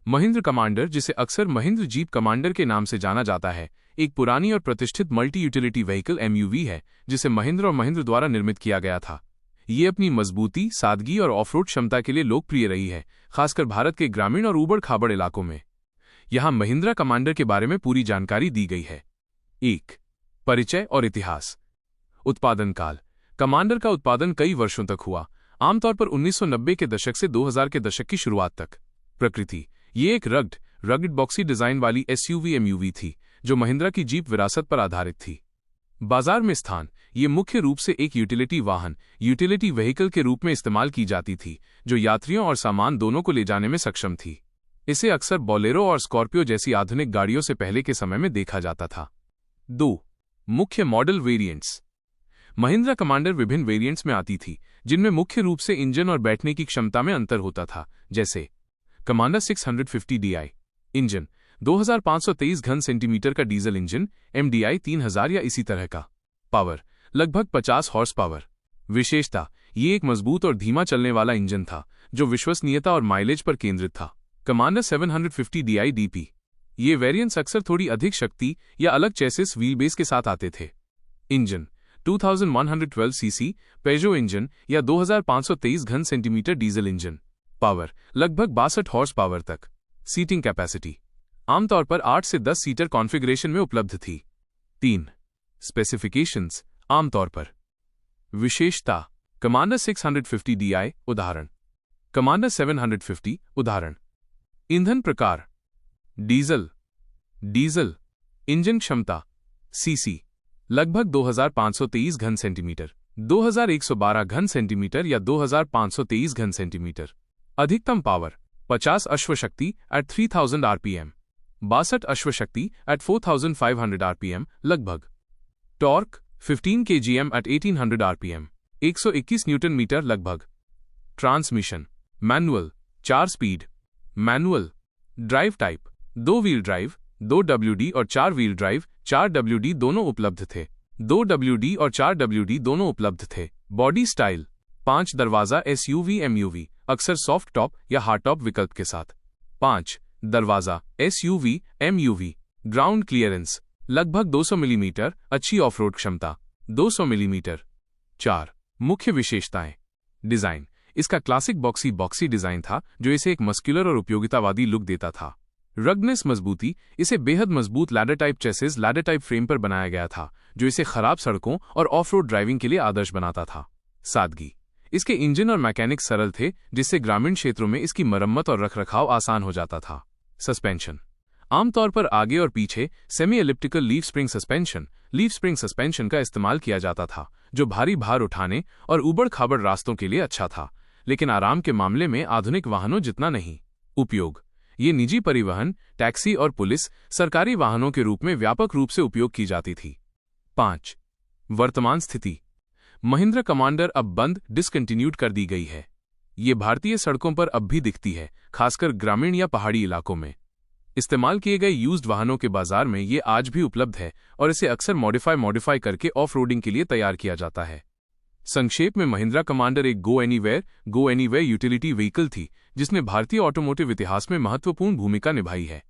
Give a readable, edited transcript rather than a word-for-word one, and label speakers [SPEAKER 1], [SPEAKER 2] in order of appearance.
[SPEAKER 1] Mahindra commander, जिसे अक्सर Mahindra jeep commander के नाम से जाना जाता है, एक पुरानी और प्रतिष्ठित मल्टी यूटिलिटी व्हीकल MUV है जिसे महिंद्रा और महिंद्रा द्वारा निर्मित किया गया था। ये अपनी मजबूती, सादगी और ऑफरोड क्षमता के लिए लोकप्रिय रही है, खासकर भारत के ग्रामीण और ऊबड़-खाबड़ इलाकों में। यहाँ महिंद्रा कमांडर के बारे में पूरी जानकारी दी गई है। 1. परिचय और इतिहास। उत्पादन काल। कमांडर का उत्पादन कई वर्षों तक हुआ, आमतौर पर 1990 के दशक से 2000 के दशक की शुरुआत तक। प्रकृति। ये एक रग्ड बॉक्सी डिजाइन वाली SUV MUV थी जो महिंद्रा की जीप विरासत पर आधारित थी। बाजार में स्थान। ये मुख्य रूप से एक यूटिलिटी वाहन, यूटिलिटी व्हीकल के रूप में इस्तेमाल की जाती थी जो यात्रियों और सामान दोनों को ले जाने में सक्षम थी। इसे अक्सर बोलेरो और स्कॉर्पियो जैसी आधुनिक गाड़ियों से पहले के समय में देखा जाता था। 2. मुख्य मॉडल वेरिएंट्स। महिंद्रा कमांडर विभिन्न वेरिएंट्स में आती थी जिनमें मुख्य रूप से इंजन और बैठने की क्षमता में अंतर होता था, जैसे कमांडर 650 DI इंजन 2523 घन सेंटीमीटर का डीजल इंजन, MDI 3000 या इसी तरह का। पावर लगभग 50 हॉर्स पावर। विशेषता। ये एक मजबूत और धीमा चलने वाला इंजन था जो विश्वसनीयता और माइलेज पर केंद्रित था। Commander 750 DI DP। ये वेरिएंट्स अक्सर थोड़ी अधिक शक्ति या अलग चेसिस व्हीलबेस के साथ आते थे। इंजन 2112 सीसी पेजो इंजन या 2523 घन सेंटीमीटर डीजल इंजन। पावर लगभग 62 हॉर्स पावर तक। सीटिंग कैपेसिटी आमतौर पर 8 से 10 सीटर कॉन्फ़िगरेशन में उपलब्ध थी। 3. स्पेसिफिकेशंस। आमतौर पर विशेषता। कमांडर 650 DI उदाहरण। कमांडर 750 उदाहरण। ईंधन प्रकार। डीजल। इंजन क्षमता। सीसी लगभग 2523 घन सेंटीमीटर, 2112 घन सेंटीमीटर या 2523 घन सेंटीमीटर। अधिकतम पावर 50 अश्वशक्ति एट 3000 RPM, 62 अश्वशक्ति एट 4500 RPM लगभग। Torque 15 kgm at 1800 RPM, 121 newton metre लगभग। Transmission manual 4 speed. Manual. Drive type 2 wheel drive, 2 WD और 4 व्हील ड्राइव, 4 WD दोनों उपलब्ध थे। 2 WD और 4 WD दोनों उपलब्ध थे। बॉडी स्टाइल 5 दरवाजा SUV MUV, अक्सर सॉफ्ट टॉप या हार्ड टॉप विकल्प के साथ। 5 दरवाजा SUV MUV। ग्राउंड क्लियरेंस लगभग 200 मिलीमीटर, अच्छी ऑफरोड क्षमता 200 मिलीमीटर। 4 मुख्य विशेषताएं। डिजाइन। इसका क्लासिक बॉक्सी डिजाइन था जो इसे एक मस्कुलर और उपयोगितावादी लुक देता था। रग्डनेस मजबूती। इसे बेहद मजबूत ladder type chassis, ladder type frame पर बनाया गया था जो इसे खराब सड़कों और ऑफ-रोड ड्राइविंग के लिए आदर्श बनाता था। सादगी। इसके इंजन और मैकेनिक्स सरल थे जिससे ग्रामीण क्षेत्रों में इसकी मरम्मत और रखरखाव आसान हो जाता था। सस्पेंशन। आमतौर पर आगे और पीछे semi elliptical leaf spring suspension का इस्तेमाल किया जाता था जो भारी भार उठाने और ऊबड़-खाबड़ रास्तों के लिए अच्छा था, लेकिन आराम के मामले में आधुनिक वाहनों जितना नहीं। उपयोग। ये निजी परिवहन, टैक्सी और पुलिस, सरकारी वाहनों के रूप में व्यापक रूप से उपयोग की जाती थी। 5 वर्तमान स्थिति। महिंद्रा कमांडर अब बंद डिसकंटिन्यूड कर दी गई है। ये भारतीय सड़कों पर अब भी दिखती है, खासकर ग्रामीण या पहाड़ी इलाकों में। इस्तेमाल किए गए यूज्ड वाहनों के बाजार में ये आज भी उपलब्ध है और इसे अक्सर मॉडिफाई करके ऑफ रोडिंग के लिए तैयार किया जाता है। संक्षेप में, महिंद्रा कमांडर एक गो एनीवेयर यूटिलिटी व्हीकल थी जिसने भारतीय ऑटोमोटिव इतिहास में महत्वपूर्ण भूमिका निभाई है।